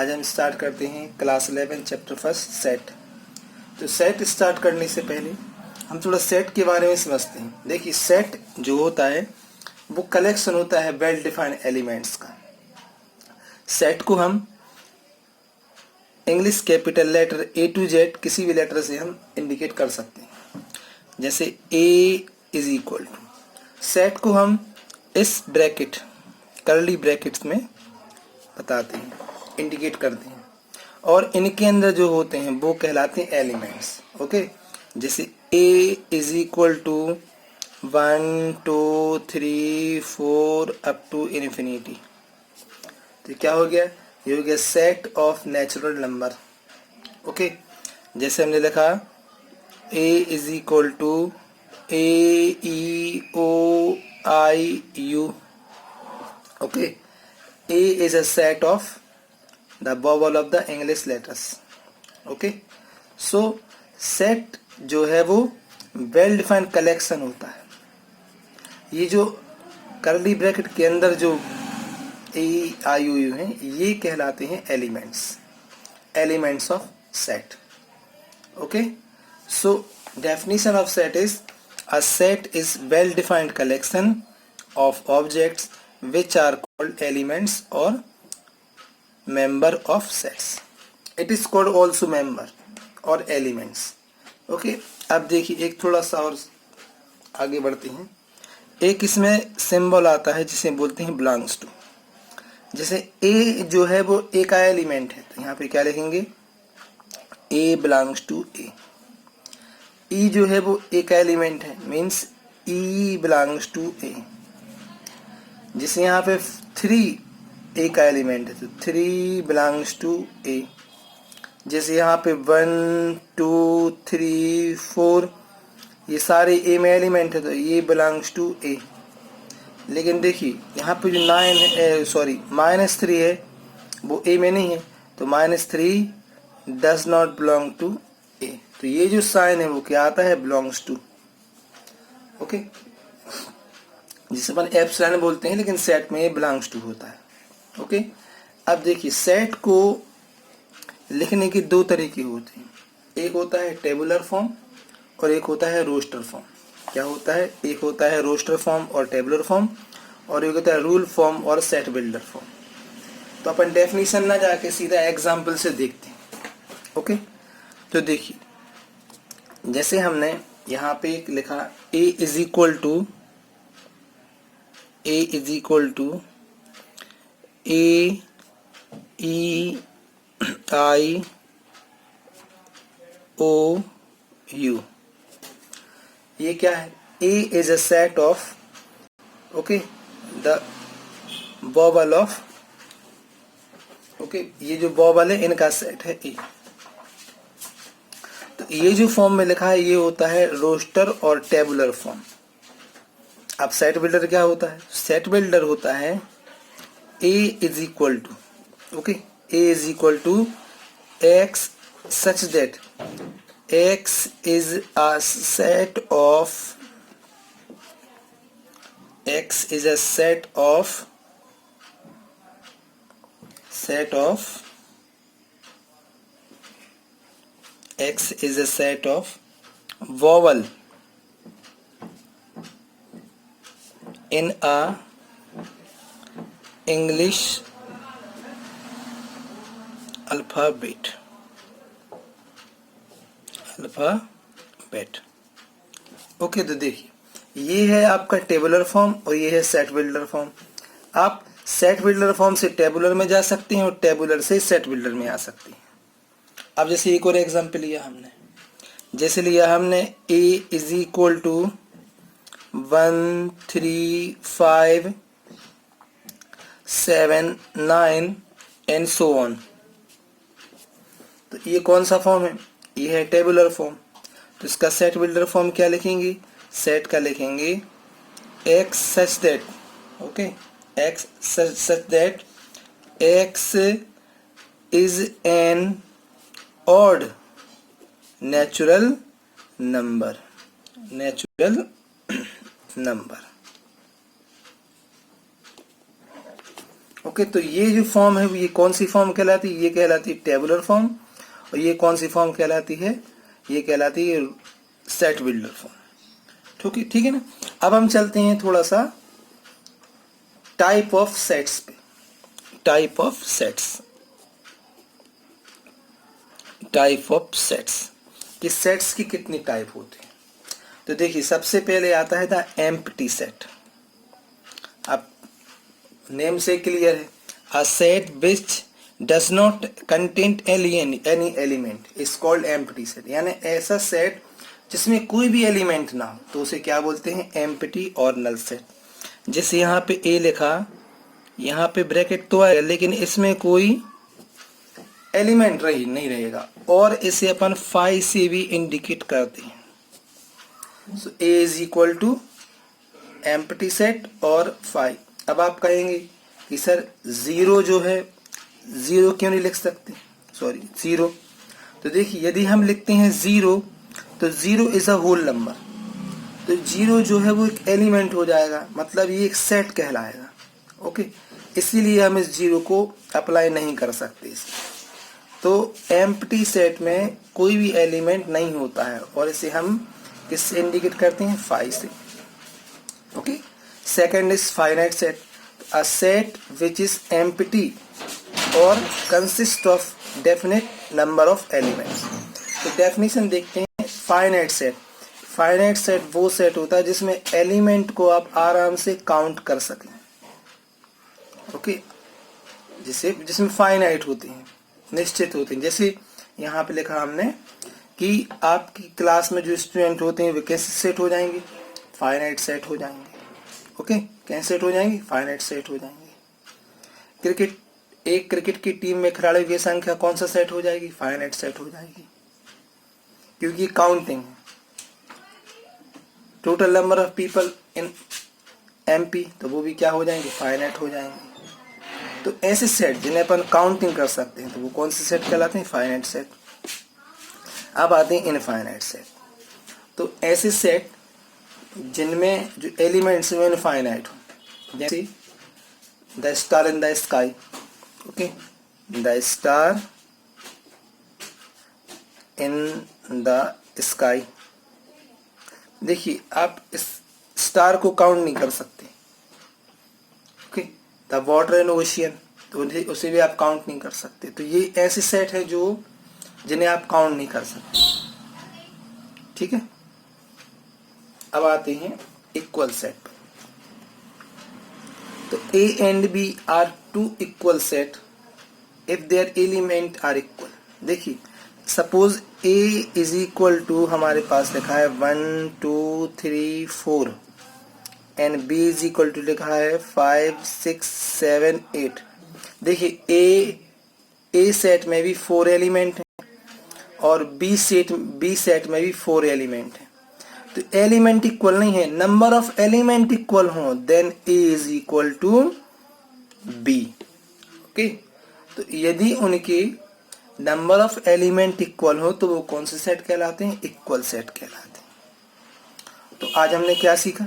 आज हम स्टार्ट करते हैं क्लास 11 चैप्टर फर्स्ट सेट। तो सेट स्टार्ट करने से पहले हम थोड़ा सेट के बारे में समझते हैं। देखिए, सेट जो होता है वो कलेक्शन होता है वेल डिफाइंड एलिमेंट्स का। सेट को हम English capital letter A to Z किसी भी लेटर से हम इंडिकेट कर सकते हैं। जैसे A is equal to, set को हम इस ब्रैकेट कर्ली ब्रैकेट्स में बताते हैं, इंडिकेट करते हैं, और इनके अंदर जो होते हैं वो कहलाते हैं एलिमेंट्स। ओके, जैसे A is equal to 1 2 3 4 up to infinity. तो क्या हो गया? ये हो गया set of natural number. Okay, जैसे हमने लिखा A is equal to A E O I U. Okay, A is a set of the vowel of the English letters. Okay, so set जो है वो well defined collection होता है। ये जो कर्ली ब्रैकेट के अंदर जो ए आई यू हैं ये कहलाते हैं elements of set. Okay, so definition of set is a set is well defined collection of objects which are called elements or member of sets. It is called also member or elements. Okay, अब देखिए एक थोड़ा सा और आगे बढ़ते हैं। एक इसमें सिंबल आता है जिसे बोलते हैं बिलोंग्स टू। जैसे ए जो है वो ए का एलिमेंट है, तो यहाँ पे क्या लिखेंगे? ए बिलोंग्स टू ए। ई जो है वो ए का एलिमेंट है, मीन्स ई बिलोंग्स टू ए। जैसे यहाँ पे 3 ए का एलिमेंट है तो 3 बिलोंग्स टू ए। जैसे यहाँ पे 1 2 3 4 ये सारे ए में एलिमेंट है तो ये बिलोंग्स टू ए। लेकिन देखिए यहाँ पे जो 9 है, सॉरी -3 है वो ए में नहीं है, तो -3 डज नॉट बिलोंग टू ए। तो ये जो साइन है वो क्या आता है? Belongs to. ओके, जिसे अपन एप्सिलॉन बोलते हैं, लेकिन सेट में ये बिलोंग्स टू होता है। ओके, अब देखिए सेट को लिखने के 2 तरीके होते हैं। एक होता है टेबुलर फॉर्म और एक होता है रोस्टर फॉर्म। क्या होता है? एक होता है रोस्टर फॉर्म और टेबुलर फॉर्म, और एक होता है रूल फॉर्म और सेट बिल्डर फॉर्म। तो अपन डेफिनेशन ना जाके सीधा एग्जाम्पल से देखते हैं। ओके, तो देखिए जैसे हमने यहाँ पे एक लिखा A is equal to A E I O U. ये क्या है? A is a set of, okay, the vowel of, okay, ये जो वोवल है इनका सेट है ए। तो ये जो फॉर्म में लिखा है ये होता है रोस्टर और टेबुलर फॉर्म। अब सेट बिल्डर क्या होता है? सेट बिल्डर होता है A is equal to, okay, A is equal to x such that x is a set of x is a set of x is a set of vowel in a English alphabet। Okay, तो देखिए ये है आपका tabular form और ये है set builder form. आप set builder form से टेबुलर में जा सकते हैं और टेबुलर से सेट बिल्डर में आ सकते हैं। अब जैसे एक और एग्जांपल लिया हमने, जैसे लिया हमने A is equal to 1 3 5 7 9 and so on. तो ये कौन सा फॉर्म है? ये है टेबुलर फॉर्म। तो इसका सेट बिल्डर फॉर्म क्या लिखेंगे? सेट का लिखेंगे x such that, okay, x such that x is an odd natural number। Okay, तो ये जो फॉर्म है ये कौन सी फॉर्म कहलाती है? ये कहलाती है टेबुलर फॉर्म। और ये कौन सी फॉर्म कहलाती है? ये कहलाती है सेट बिल्डर फॉर्म। ठीक है ना। अब हम चलते हैं थोड़ा सा टाइप ऑफ सेट्स पे। Type of sets, type of sets, कि सेट्स की कितनी टाइप होती है। तो देखिए सबसे पहले आता है द एम्प्टी सेट। अब नेम से क्लियर है, अ set which does not contain any element is called empty set. यानी ऐसा सेट जिसमें कोई भी एलिमेंट ना हो तो उसे क्या बोलते हैं? एम्प्टी और नल सेट। जैसे यहाँ पे ए लिखा, यहाँ पे ब्रैकेट तो है लेकिन इसमें कोई एलिमेंट नहीं रहेगा, और इसे अपन फाई से भी इंडिकेट करते हैं। So A is equal to empty set और फाई। अब आप कहेंगे कि सर जीरो जो है, जीरो क्यों नहीं लिख सकते? सॉरी जीरो, तो देखिए यदि हम लिखते हैं जीरो तो zero is a whole number, तो जीरो जो है वो एक एलिमेंट हो जाएगा, मतलब ये एक सेट कहलाएगा। ओके, इसीलिए हम इस जीरो को अप्लाई नहीं कर सकते इसमें। तो एम्प्टी सेट में कोई भी एलिमेंट नहीं होता है, और इसे हम किससे इंडिकेट करते हैं? फाई से। Okay, second is finite set, a set which is empty और consist of definite number of elements. तो डेफिनेशन देखते हैं फाइनाइट सेट। फाइनाइट सेट वो सेट होता है जिसमें एलिमेंट को आप आराम से काउंट कर सकें। ओके, जिसमें फाइनाइट होते हैं, निश्चित होते हैं। जैसे यहाँ पे लिखा हमने कि आपकी क्लास में जो स्टूडेंट होते हैं वे कैसे सेट हो जाएंगे? फाइनाइट सेट हो जाएंगे। ओके, कैसे सेट हो जाएंगे? फाइनाइट सेट हो जाएंगे। एक क्रिकेट की टीम में खिलाड़ियों की संख्या कौन सा सेट हो जाएगी? फाइनाइट सेट हो जाएगी, क्योंकि काउंटिंग है। Total number of people in MP, तो वो भी क्या हो जाएंगे? फाइनाइट हो जाएंगे। तो ऐसे सेट जिन्हें अपन काउंटिंग कर सकते हैं तो वो कौन से सेट कहलाते हैं? Finite set. अब आते हैं इनफाइनाइट सेट। तो ऐसे सेट जिनमें जो एलिमेंट्स वो इनफाइनाइट हो, जैसे the star in the sky. Okay, the star in the sky. देखिए आप इस स्टार को काउंट नहीं कर सकते। Okay, the water in ocean, तो उसे भी आप काउंट नहीं कर सकते। तो ये ऐसे सेट है जो जिन्हें आप काउंट नहीं कर सकते। ठीक है, अब आते हैं इक्वल सेट पर। तो A and B are two equal set if their element are equal. देखिए suppose A is equal to, हमारे पास लिखा है 1 2 3 4 and B is equal to लिखा है 5 6 7 8। देखिए ए सेट में भी 4 एलिमेंट हैं और बी सेट में भी 4 एलिमेंट हैं। तो एलिमेंट इक्वल नहीं है, नंबर ऑफ एलिमेंट इक्वल हो then A is equal to B. Okay, तो यदि उनके नंबर ऑफ एलिमेंट इक्वल हो तो वो कौन से सेट कहलाते हैं? इक्वल सेट कहलाते हैं। तो आज हमने क्या सीखा?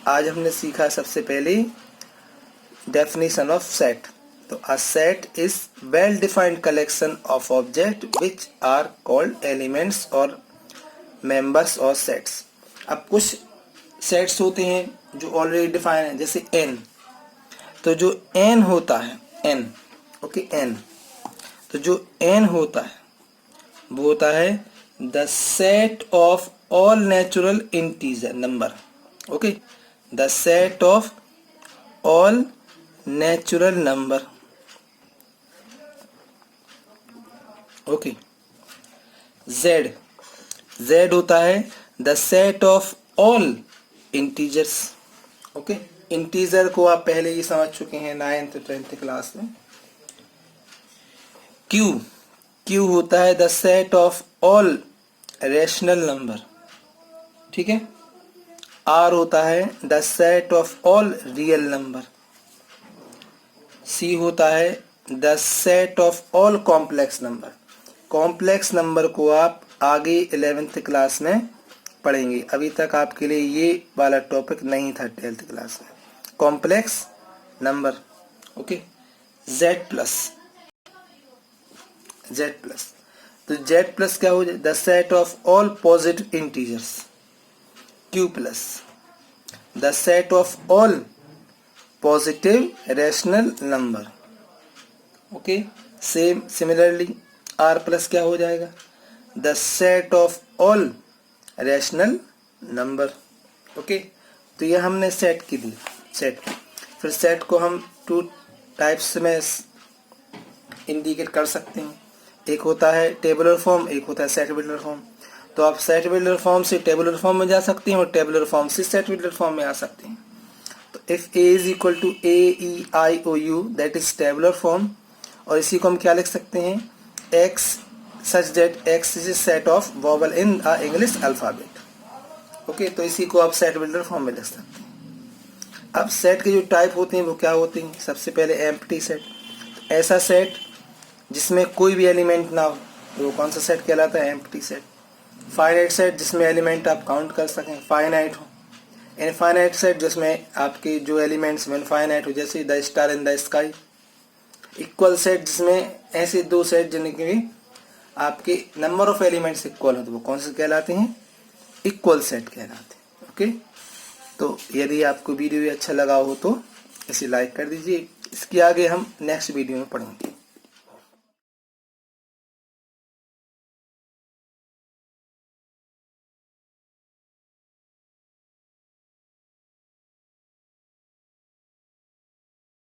आज हमने सीखा सबसे पहले डेफिनेशन ऑफ सेट। तो a set is well defined collection of object which are called elements और मेंबर्स और सेट्स। अब कुछ सेट्स होते हैं जो ऑलरेडी डिफाइन है, जैसे एन। तो जो एन होता है, एन, ओके, एन, तो जो एन होता है वो होता है the set of all natural integer number. Okay, the set of all natural number. Okay, Z होता है the set of all integers. Okay, integer को आप पहले ही समझ चुके हैं 9th 10th क्लास में। क्यू होता है the set of all rational number. ठीक है, आर होता है the set of all real number. C होता है the set of all complex number. Complex number को आप आगे 11th क्लास में पढ़ेंगे, अभी तक आपके लिए ये वाला टॉपिक नहीं था 12th क्लास में, complex number. Okay, Z plus, तो जेड प्लस क्या हो जाए, the set of all positive integers. Q plus, the set of all positive rational number. Okay, similarly R plus क्या हो जाएगा, the set of all rational number. Okay, तो ये हमने सेट की दी, सेट। फिर सेट को हम टू टाइप्स में इंडिकेट कर सकते हैं, एक होता है टेबुलर फॉर्म, एक होता है सेट बिल्डर फॉर्म। तो आप सेट बिल्डर फॉर्म से टेबुलर फॉर्म में जा सकते हैं और टेबुलर फॉर्म से सेट बिल्डर फॉर्म में आ सकते हैं। तो if A is equal to A E I O U, that is tabular form. और इसी को हम क्या लिख सकते हैं, x such that x is a set of vowel in a English alphabet। Okay, तो इसी को आप सेट बिल्डर फॉर्म में लिख सकते हैं। अब सेट के जो टाइप होते हैं वो क्या होते हैं, सबसे पहले एम्प्टी सेट, ऐसा सेट जिसमें कोई भी एलिमेंट ना हो, वो कौन सा सेट कहलाता है, एम्प्टी सेट। फाइनाइट सेट, जिसमें एलिमेंट आप काउंट कर सकें, फाइनाइट हो। इनफाइनाइट सेट, जिसमें आपके जो एलिमेंट्स इनफाइनाइट हो, जैसे the star in the sky. Equal set, जिसमें ऐसे दो सेट जिनके आपके नंबर ऑफ एलिमेंट्स इक्वल हो, तो वो कौन से कहलाते हैं, इक्वल सेट कहलाते हैं। ओके, तो यदि आपको वीडियो अच्छा लगा हो तो इसे लाइक कर दीजिए। इसके आगे हम नेक्स्ट वीडियो में पढ़ेंगे।